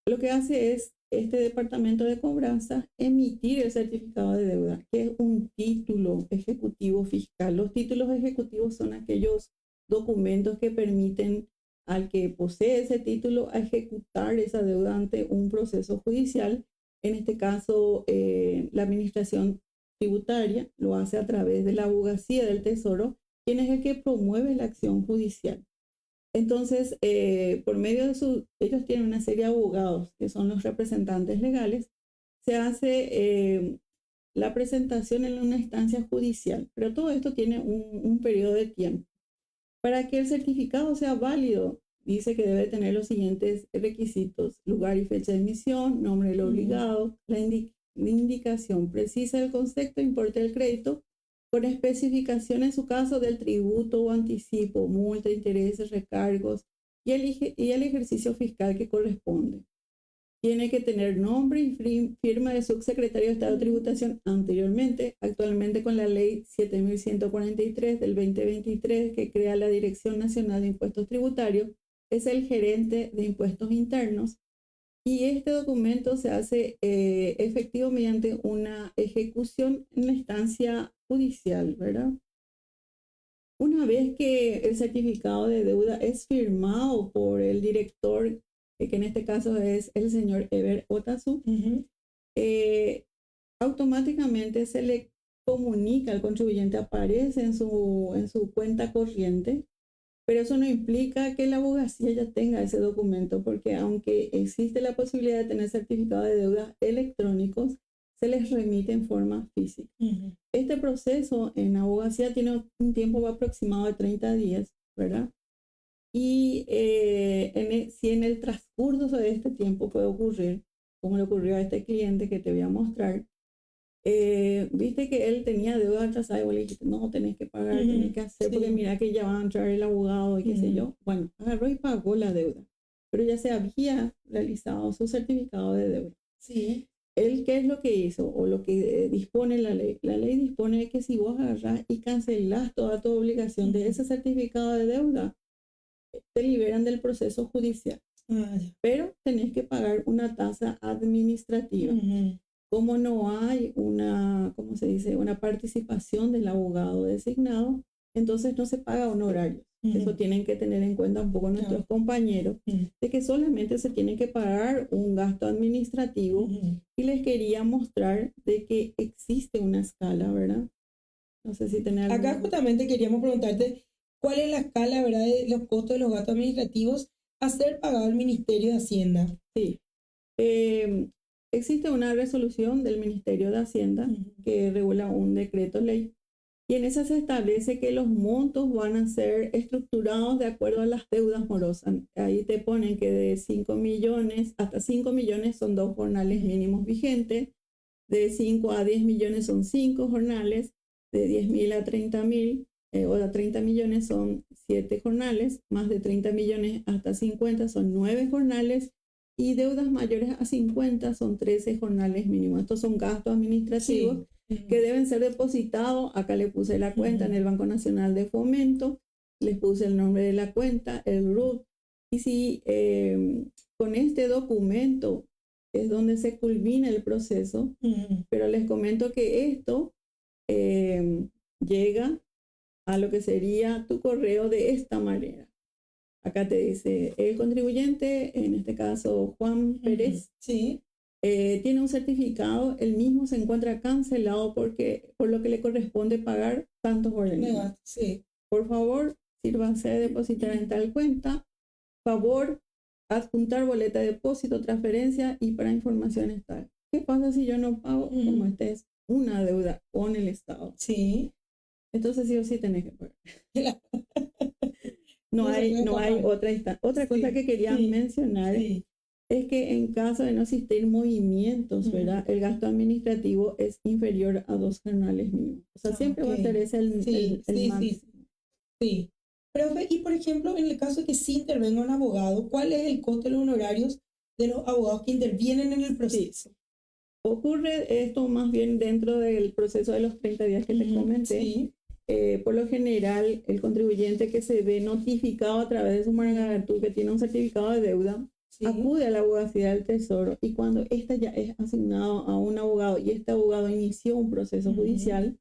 Lo que hace es este departamento de cobranza emitir el certificado de deuda, que es un título ejecutivo fiscal. Los títulos ejecutivos son aquellos documentos que permiten al que posee ese título a ejecutar esa deuda ante un proceso judicial. En este caso, la administración tributaria lo hace a través de la abogacía del Tesoro, quien es el que promueve la acción judicial. Entonces, por medio de ellos tienen una serie de abogados que son los representantes legales, se hace la presentación en una instancia judicial, pero todo esto tiene un periodo de tiempo. Para que el certificado sea válido, dice que debe tener los siguientes requisitos: lugar y fecha de emisión, nombre del obligado, la indicación precisa del concepto, importe del crédito, con especificación en su caso del tributo o anticipo, multa, intereses, recargos y el ejercicio fiscal que corresponde. Tiene que tener nombre y firma de subsecretario de Estado de Tributación anteriormente, actualmente con la ley 7143 del 2023 que crea la Dirección Nacional de Impuestos Tributarios, es el gerente de impuestos internos. Y este documento se hace efectivo mediante una ejecución en la instancia judicial, ¿verdad? Una vez que el certificado de deuda es firmado por el director, que en este caso es el señor Eber Otazu, automáticamente se le comunica al contribuyente, aparece en su cuenta corriente. Pero eso no implica que la abogacía ya tenga ese documento, porque aunque existe la posibilidad de tener certificados de deuda electrónicos, se les remite en forma física. Este proceso en abogacía tiene un tiempo aproximado de 30 días, ¿verdad? Y si en el transcurso de este tiempo puede ocurrir, como le ocurrió a este cliente que te voy a mostrar, viste que él tenía deuda atrasada y vos le dijiste, no, tenés que pagar, tenés que hacer, porque mira que ya va a entrar el abogado y qué sé yo. Bueno, agarró y pagó la deuda, pero ya se había realizado su certificado de deuda. Sí. Él, ¿qué es lo que hizo? O lo que dispone la ley. La ley dispone de que si vos agarrás y cancelás toda tu obligación de ese certificado de deuda, te liberan del proceso judicial. Pero tenés que pagar una tasa administrativa. Como no hay ¿cómo se dice? Una participación del abogado designado, entonces no se paga honorario. Eso tienen que tener en cuenta un poco nuestros compañeros, de que solamente se tiene que pagar un gasto administrativo. Y les quería mostrar de que existe una escala, ¿verdad? No sé si tenés alguna... Acá justamente queríamos preguntarte cuál es la escala, ¿verdad?, de los costos de los gastos administrativos a ser pagado al Ministerio de Hacienda. Sí. Existe una resolución del Ministerio de Hacienda que regula un decreto ley, y en esa se establece que los montos van a ser estructurados de acuerdo a las deudas morosas. Ahí te ponen que de 5 millones hasta 5 millones son 2 jornales mínimos vigentes, de 5 a 10 millones son 5 jornales, de 10.000 a 30.000 o a 30 millones son 7 jornales, más de 30 millones hasta 50 son 9 jornales, y deudas mayores a 50 son 13 jornales mínimos. Estos son gastos administrativos que deben ser depositados. Acá le puse la cuenta en el Banco Nacional de Fomento, les puse el nombre de la cuenta, el RUT, y si con este documento es donde se culmina el proceso, pero les comento que esto llega a lo que sería tu correo de esta manera. Acá te dice, el contribuyente, en este caso Juan Pérez, sí. Tiene un certificado, el mismo se encuentra cancelado por lo que le corresponde pagar tantos órdenes. Sí. Por favor, sírvanse a depositar en tal cuenta. Favor, adjuntar boleta de depósito, transferencia y para informaciones tal. ¿Qué pasa si yo no pago? Como esta es una deuda con el Estado. Sí. Entonces sí o sí tenés que pagar. No hay otra cosa que quería mencionar. Sí. Es que en caso de no existir movimientos, ¿verdad? El gasto administrativo es inferior a 2 jornales mínimos. O sea, siempre va a ser ese el máximo. Sí. Profe, y por ejemplo, en el caso de que sí intervenga un abogado, ¿cuál es el costo de los honorarios de los abogados que intervienen en el proceso? Sí. Ocurre esto más bien dentro del proceso de los 30 días que te comenté. Sí. Por lo general, el contribuyente que se ve notificado a través de su Margagatú que tiene un certificado de deuda, sí, acude a la abogacía del Tesoro, y cuando ésta ya es asignado a un abogado y este abogado inició un proceso judicial,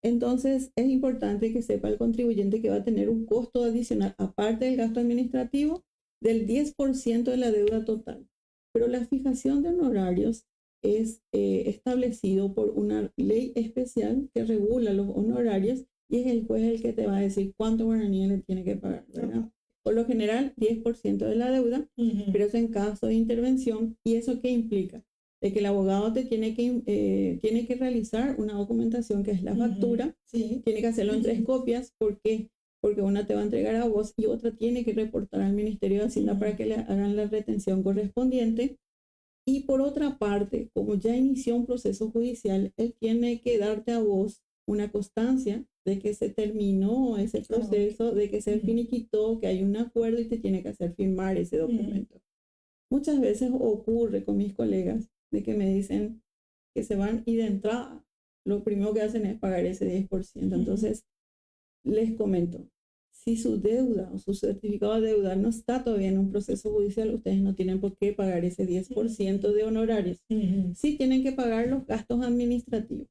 entonces es importante que sepa el contribuyente que va a tener un costo adicional, aparte del gasto administrativo, del 10% de la deuda total. Pero la fijación de honorarios es establecido por una ley especial que regula los honorarios, y es el juez el que te va a decir cuánto guaraní le tiene que pagar, ¿verdad? Por lo general, 10% de la deuda, pero eso en caso de intervención. ¿Y eso qué implica? De que el abogado te tiene que realizar una documentación que es la factura, sí, tiene que hacerlo en 3 copias. ¿Por qué? Porque una te va a entregar a vos y otra tiene que reportar al Ministerio de Hacienda para que le hagan la retención correspondiente. Y por otra parte, como ya inició un proceso judicial, él tiene que darte a vos una constancia de que se terminó ese proceso, de que se finiquitó, que hay un acuerdo, y te tiene que hacer firmar ese documento. Muchas veces ocurre con mis colegas de que me dicen que se van y de entrada lo primero que hacen es pagar ese 10%. Entonces, les comento, si su deuda o su certificado de deuda no está todavía en un proceso judicial, ustedes no tienen por qué pagar ese 10% de honorarios. Sí tienen que pagar los gastos administrativos,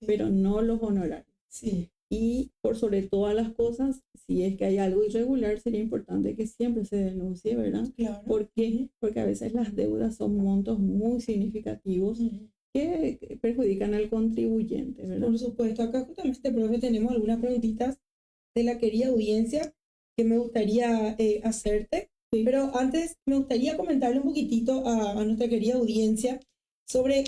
pero no los honorarios. Sí. Y por sobre todas las cosas, si es que hay algo irregular, sería importante que siempre se denuncie, ¿verdad? Claro. ¿Por qué? Porque a veces las deudas son montos muy significativos que perjudican al contribuyente, ¿verdad? Por supuesto. Acá justamente, profe, tenemos algunas preguntitas de la querida audiencia que me gustaría hacerte. Sí. Pero antes me gustaría comentarle un poquitito a nuestra querida audiencia sobre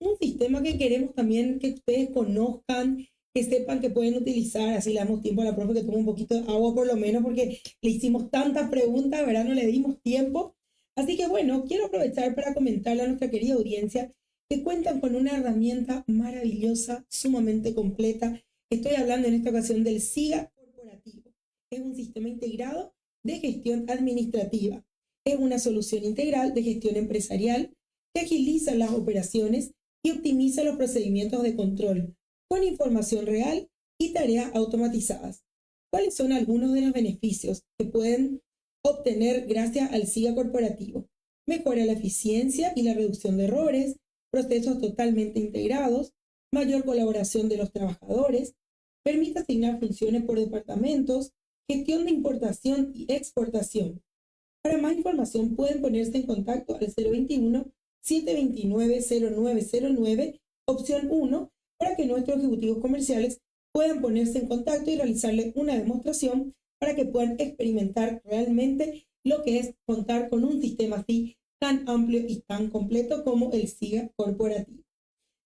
un sistema que queremos también que ustedes conozcan, que sepan que pueden utilizar. Así le damos tiempo a la profe que tome un poquito de agua por lo menos, porque le hicimos tantas preguntas, ¿verdad? No le dimos tiempo. Así que bueno, quiero aprovechar para comentarle a nuestra querida audiencia que cuentan con una herramienta maravillosa, sumamente completa. Estoy hablando en esta ocasión del SIGA Corporativo. Es un sistema integrado de gestión administrativa. Es una solución integral de gestión empresarial que agiliza las operaciones y optimiza los procedimientos de control con información real y tareas automatizadas. ¿Cuáles son algunos de los beneficios que pueden obtener gracias al SIGA Corporativo? Mejora la eficiencia y la reducción de errores, procesos totalmente integrados, mayor colaboración de los trabajadores, permite asignar funciones por departamentos, gestión de importación y exportación. Para más información pueden ponerse en contacto al 021-729-0909, opción 1, para que nuestros ejecutivos comerciales puedan ponerse en contacto y realizarles una demostración para que puedan experimentar realmente lo que es contar con un sistema así tan amplio y tan completo como el SIGA Corporativo.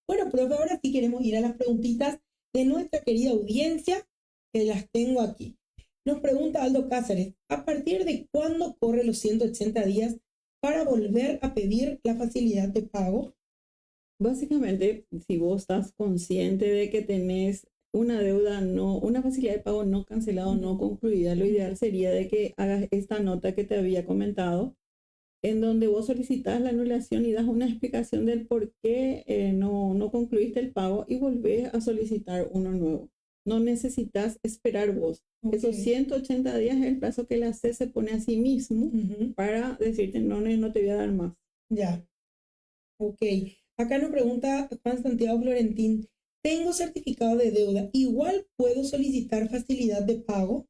Bueno, profe, ahora sí queremos ir a las preguntitas de nuestra querida audiencia, que las tengo aquí. Nos pregunta Aldo Cáceres, ¿a partir de cuándo corre los 180 días para volver a pedir la facilidad de pago? Básicamente, si vos estás consciente de que tenés una deuda, una facilidad de pago no cancelada o no concluida, lo ideal sería de que hagas esta nota que te había comentado, en donde vos solicitas la anulación y das una explicación del por qué no concluiste el pago y volvés a solicitar uno nuevo. no necesitas esperar vos. Esos 180 días es el plazo que la C se pone a sí mismo para decirte, no, no te voy a dar más. Ya. Ok. Acá nos pregunta Juan Santiago Florentín, ¿tengo certificado de deuda? ¿Igual puedo solicitar facilidad de pago?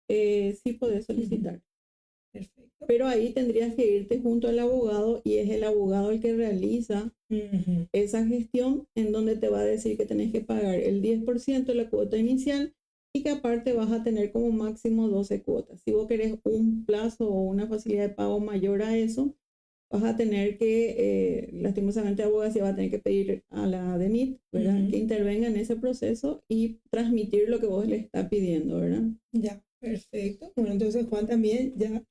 Sí podés solicitar. Perfecto. Pero ahí tendrías que irte junto al abogado y es el abogado el que realiza esa gestión en donde te va a decir que tenés que pagar el 10% de la cuota inicial y que aparte vas a tener como máximo 12 cuotas. Si vos querés un plazo o una facilidad de pago mayor a eso, vas a tener que, lastimosamente, abogacía va a tener que pedir a la DENIT, ¿verdad? Que intervenga en ese proceso y transmitir lo que vos le estás pidiendo, ¿verdad? Ya, perfecto. Bueno, entonces Juan también ya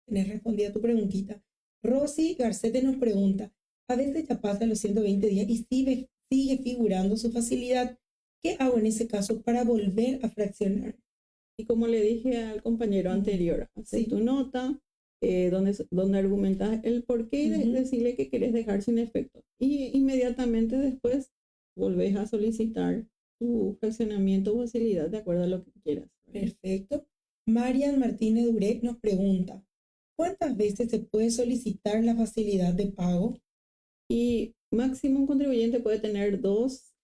tenés respondida tu preguntita. Rosy Garcete nos pregunta, a veces ya pasan los 120 días y sigue figurando su facilidad. ¿Qué hago en ese caso para volver a fraccionar? Y como le dije al compañero anterior, haces tu nota, donde argumentas el por qué y decirle que quieres dejar sin efecto. Y inmediatamente después volvés a solicitar tu fraccionamiento o facilidad de acuerdo a lo que quieras. Perfecto. Marian Martínez Duré nos pregunta, ¿cuántas veces se puede solicitar la facilidad de pago? Y máximo un contribuyente puede tener dos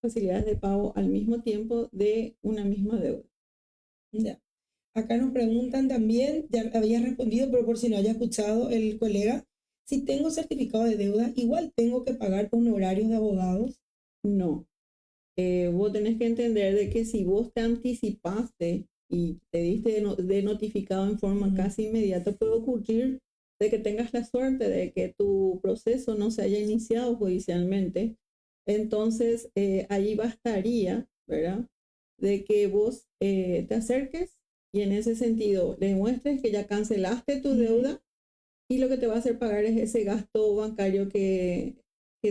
facilidades de pago al mismo tiempo de una misma deuda. Ya. Acá nos preguntan también, ya había respondido, pero por si no haya escuchado el colega, si tengo certificado de deuda, igual tengo que pagar honorarios de abogados. No. Vos tenés que entender de que si vos te anticipaste y te diste de notificado en forma casi inmediata, puede ocurrir de que tengas la suerte de que tu proceso no se haya iniciado judicialmente. Entonces, ahí bastaría, ¿verdad? De que vos te acerques y en ese sentido le muestres que ya cancelaste tu deuda y lo que te va a hacer pagar es ese gasto bancario que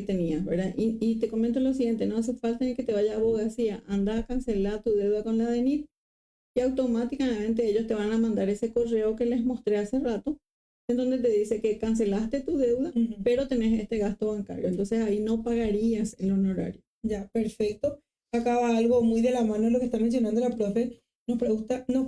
tenías, ¿verdad? Y te comento lo siguiente, no hace falta ni que te vaya a abogacía, anda a cancelar tu deuda con la DENIT y automáticamente ellos te van a mandar ese correo que les mostré hace rato, en donde te dice que cancelaste tu deuda, pero tenés este gasto bancario. Entonces ahí no pagarías el honorario. Ya, perfecto. Acá va algo muy de la mano de lo que está mencionando la profe. Nos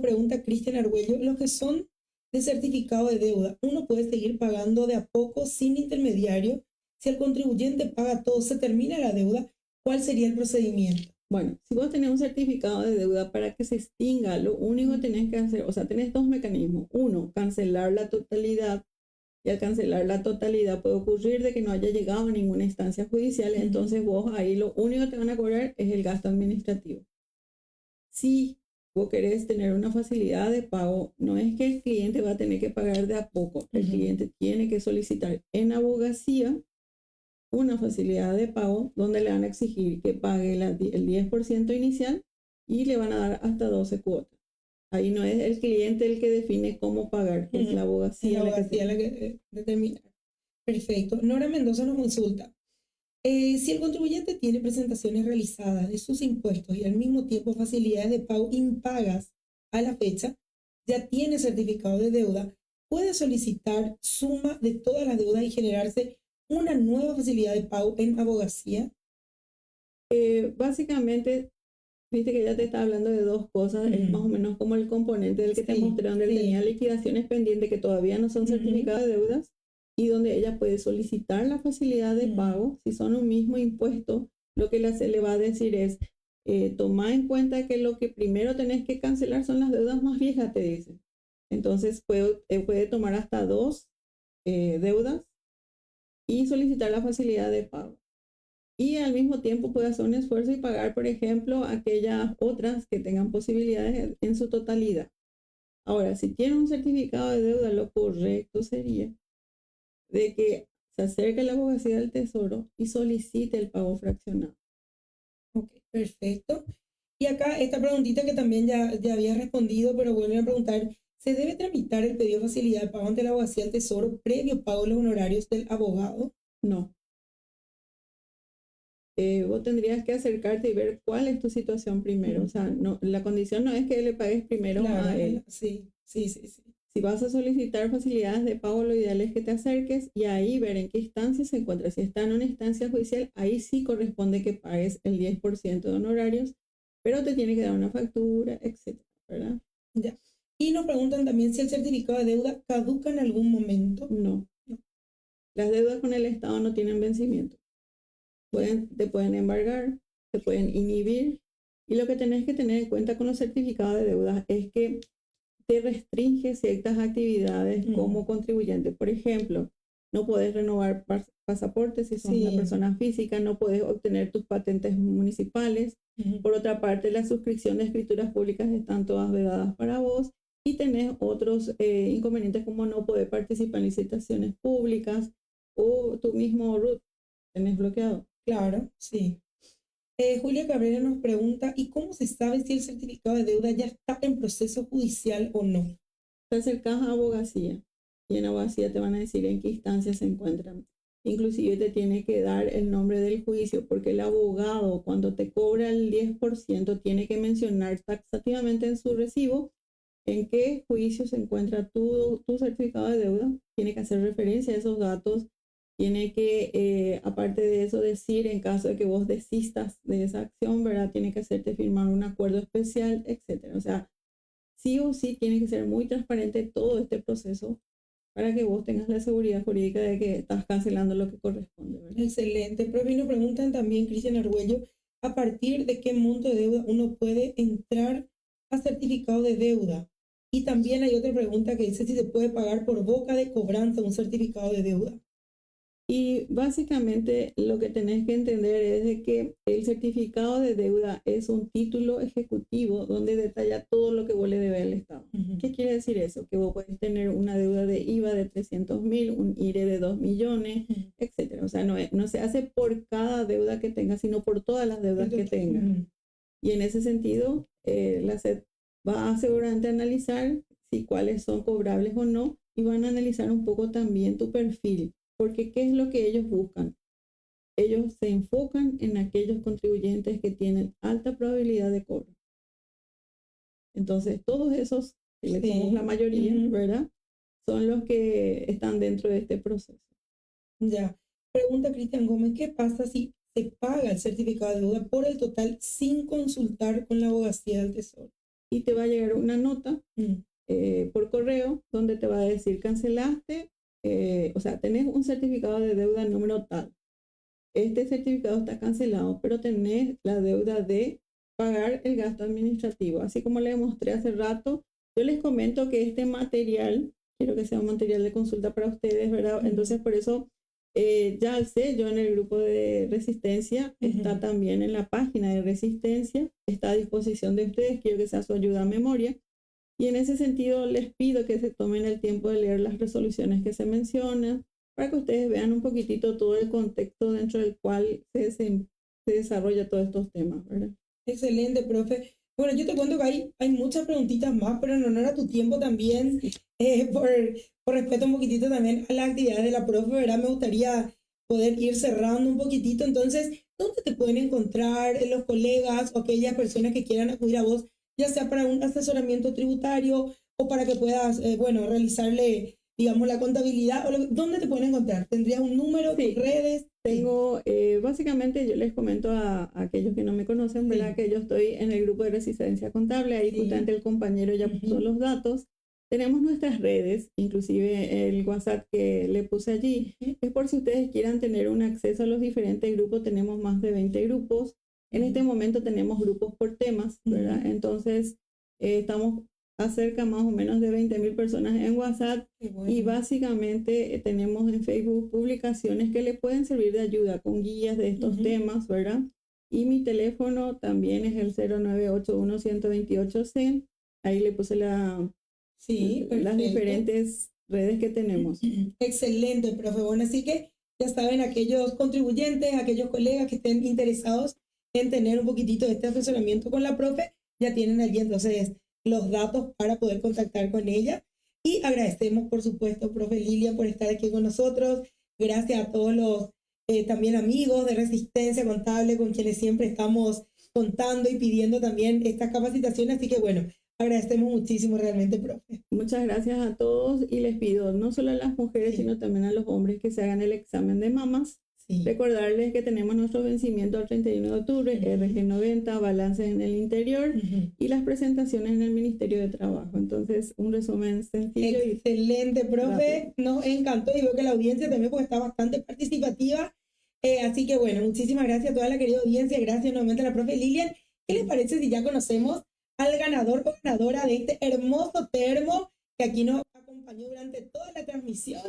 pregunta Cristian Argüello, los que son de certificado de deuda, ¿uno puede seguir pagando de a poco sin intermediario? Si el contribuyente paga todo, se termina la deuda, ¿cuál sería el procedimiento? Bueno, si vos tenés un certificado de deuda para que se extinga, lo único que tenés que hacer, o sea, tenés dos mecanismos. Uno, cancelar la totalidad. Y al cancelar la totalidad puede ocurrir de que no haya llegado a ninguna instancia judicial. Entonces vos ahí lo único que te van a cobrar es el gasto administrativo. Si vos querés tener una facilidad de pago, no es que el cliente va a tener que pagar de a poco. El cliente tiene que solicitar en abogacía una facilidad de pago donde le van a exigir que pague el 10% inicial y le van a dar hasta 12 cuotas. Ahí no es el cliente el que define cómo pagar, es la abogacía, la que determina. Perfecto. Nora Mendoza nos consulta. Si el contribuyente tiene presentaciones realizadas de sus impuestos y al mismo tiempo facilidades de pago impagas a la fecha, ya tiene certificado de deuda, puede solicitar suma de todas las deudas y generarse una nueva facilidad de pago en abogacía. Básicamente, viste que ya te está hablando de dos cosas, es más o menos como el componente del que te mostré, donde él tenía liquidaciones pendientes que todavía no son certificadas de deudas y donde ella puede solicitar la facilidad de pago. Si son un mismo impuesto, lo que se le va a decir es, toma en cuenta que lo que primero tenés que cancelar son las deudas más viejas, te dice. Entonces puede tomar hasta dos deudas y solicitar la facilidad de pago. Y al mismo tiempo puede hacer un esfuerzo y pagar, por ejemplo, aquellas otras que tengan posibilidades en su totalidad. Ahora, si tiene un certificado de deuda, lo correcto sería de que se acerque a la abogacía del Tesoro y solicite el pago fraccionado. Ok, perfecto. Y acá esta preguntita que también ya había respondido, pero vuelven a preguntar, ¿se debe tramitar el pedido de facilidad de pago ante la abogacía del Tesoro previo pago de los honorarios del abogado? No. Vos tendrías que acercarte y ver cuál es tu situación primero. O sea, no, la condición no es que le pagues primero a él. Sí. Si vas a solicitar facilidades de pago, lo ideal es que te acerques y ahí ver en qué instancia se encuentra. Si está en una instancia judicial, ahí sí corresponde que pagues el 10% de honorarios. pero te tiene que dar una factura, etcétera, ¿verdad? Ya. Y nos preguntan también si el certificado de deuda caduca en algún momento. No. Las deudas con el Estado no tienen vencimiento. Te pueden embargar, te pueden inhibir. Y lo que tenés que tener en cuenta con los certificados de deuda es que te restringe ciertas actividades como contribuyente. Por ejemplo, no puedes renovar pasaportes si sos una persona física, no puedes obtener tus patentes municipales. Por otra parte, la suscripción de escrituras públicas están todas vedadas para vos y tenés otros inconvenientes como no poder participar en licitaciones públicas o tu mismo RUT tenés bloqueado. Claro, sí. Julia Cabrera nos pregunta, ¿y cómo se sabe si el certificado de deuda ya está en proceso judicial o no? Te acercas a abogacía y en abogacía te van a decir en qué instancia se encuentran. Inclusive te tiene que dar el nombre del juicio, porque el abogado cuando te cobra el 10% tiene que mencionar taxativamente en su recibo en qué juicio se encuentra tu certificado de deuda. Tiene que hacer referencia a esos datos. Tiene que, aparte de eso, decir en caso de que vos desistas de esa acción, ¿verdad? Tiene que hacerte firmar un acuerdo especial, etcétera. O sea, sí o sí tiene que ser muy transparente todo este proceso para que vos tengas la seguridad jurídica de que estás cancelando lo que corresponde, ¿verdad? Excelente. Profe, nos preguntan también, Cristian Argüello, ¿a partir de qué monto de deuda uno puede entrar a certificado de deuda? Y también hay otra pregunta que dice si se puede pagar por boca de cobranza un certificado de deuda. Y básicamente lo que tenés que entender es de que el certificado de deuda es un título ejecutivo donde detalla todo lo que vos le debes al Estado. ¿Qué quiere decir eso? Que vos podés tener una deuda de IVA de 300.000, un IRE de 2 millones, etcétera. O sea, no se hace por cada deuda que tengas, sino por todas las deudas que tengas. Y en ese sentido, la SED va a seguramente analizar si cuáles son cobrables o no y van a analizar un poco también tu perfil. Porque ¿qué es lo que ellos buscan? Ellos se enfocan en aquellos contribuyentes que tienen alta probabilidad de cobro. Entonces, todos esos, que le somos la mayoría, ¿verdad? Son los que están dentro de este proceso. Ya. Pregunta Cristian Gómez, ¿qué pasa si se paga el certificado de deuda por el total sin consultar con la abogacía del Tesoro? Y te va a llegar una nota por correo donde te va a decir cancelaste. O sea, tenés un certificado de deuda número tal. Este certificado está cancelado, pero tenés la deuda de pagar el gasto administrativo. Así como le mostré hace rato, yo les comento que este material, quiero que sea un material de consulta para ustedes, ¿verdad? Entonces, por eso, ya al ser yo en el grupo de Resistencia, está también en la página de Resistencia, está a disposición de ustedes, quiero que sea su ayuda a memoria. Y en ese sentido les pido que se tomen el tiempo de leer las resoluciones que se mencionan para que ustedes vean un poquitito todo el contexto dentro del cual se desarrolla todos estos temas, ¿verdad? Excelente, profe. Bueno, yo te cuento que hay muchas preguntitas más, pero en honor a tu tiempo también, por respeto un poquitito también a las actividades de la profe, ¿verdad? Me gustaría poder ir cerrando un poquitito. Entonces, ¿dónde te pueden encontrar los colegas o aquellas personas que quieran acudir a vos, ya sea para un asesoramiento tributario o para que puedas, realizarle, digamos, la contabilidad? ¿Dónde te pueden encontrar? ¿Tendrías un número, tus redes? Tengo, básicamente yo les comento a aquellos que no me conocen, ¿verdad? Que yo estoy en el grupo de Resistencia Contable, ahí justamente el compañero ya puso los datos. Tenemos nuestras redes, inclusive el WhatsApp que le puse allí, es por si ustedes quieran tener un acceso a los diferentes grupos, tenemos más de 20 grupos. En este momento tenemos grupos por temas, ¿verdad? Entonces, estamos acerca más o menos de 20.000 personas en WhatsApp y básicamente tenemos en Facebook publicaciones que le pueden servir de ayuda con guías de estos temas, ¿verdad? Y mi teléfono también es el 0981-128-100. Ahí le puse las diferentes redes que tenemos. Excelente, profe. Bueno, así que ya saben, aquellos contribuyentes, aquellos colegas que estén interesados en tener un poquitito de este asesoramiento con la profe, ya tienen allí entonces los datos para poder contactar con ella. Y agradecemos, por supuesto, profe Lilia, por estar aquí con nosotros. Gracias a todos los también amigos de Resistencia Contable con quienes siempre estamos contando y pidiendo también estas capacitaciones. Así que bueno, agradecemos muchísimo realmente, profe. Muchas gracias a todos y les pido no solo a las mujeres, sino también a los hombres que se hagan el examen de mamas. Sí. Recordarles que tenemos nuestro vencimiento al 31 de octubre, RG90, balances en el interior y las presentaciones en el Ministerio de Trabajo. Entonces, un resumen sencillo. Excelente, profe. Rápido. Nos encantó y veo que la audiencia también pues, está bastante participativa. Así que bueno, muchísimas gracias a toda la querida audiencia. Gracias nuevamente a la profe Lilian. ¿Qué les parece si ya conocemos al ganador o ganadora de este hermoso termo que aquí nos acompañó durante toda la transmisión?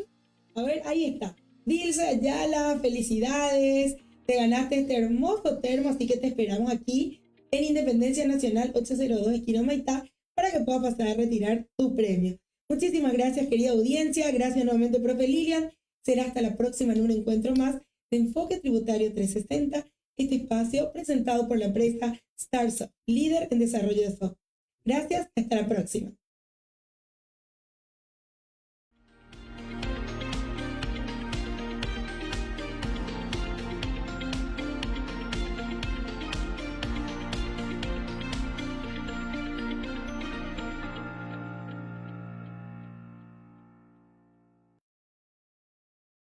A ver, ahí está. Dilce Ayala, felicidades. Te ganaste este hermoso termo, así que te esperamos aquí en Independencia Nacional 802, esquina Maitá, para que puedas pasar a retirar tu premio. Muchísimas gracias, querida audiencia. Gracias nuevamente, profe Lilian. Será hasta la próxima en un encuentro más de Enfoque Tributario 360, este espacio presentado por la empresa StarSoft, líder en desarrollo de software. Gracias, hasta la próxima.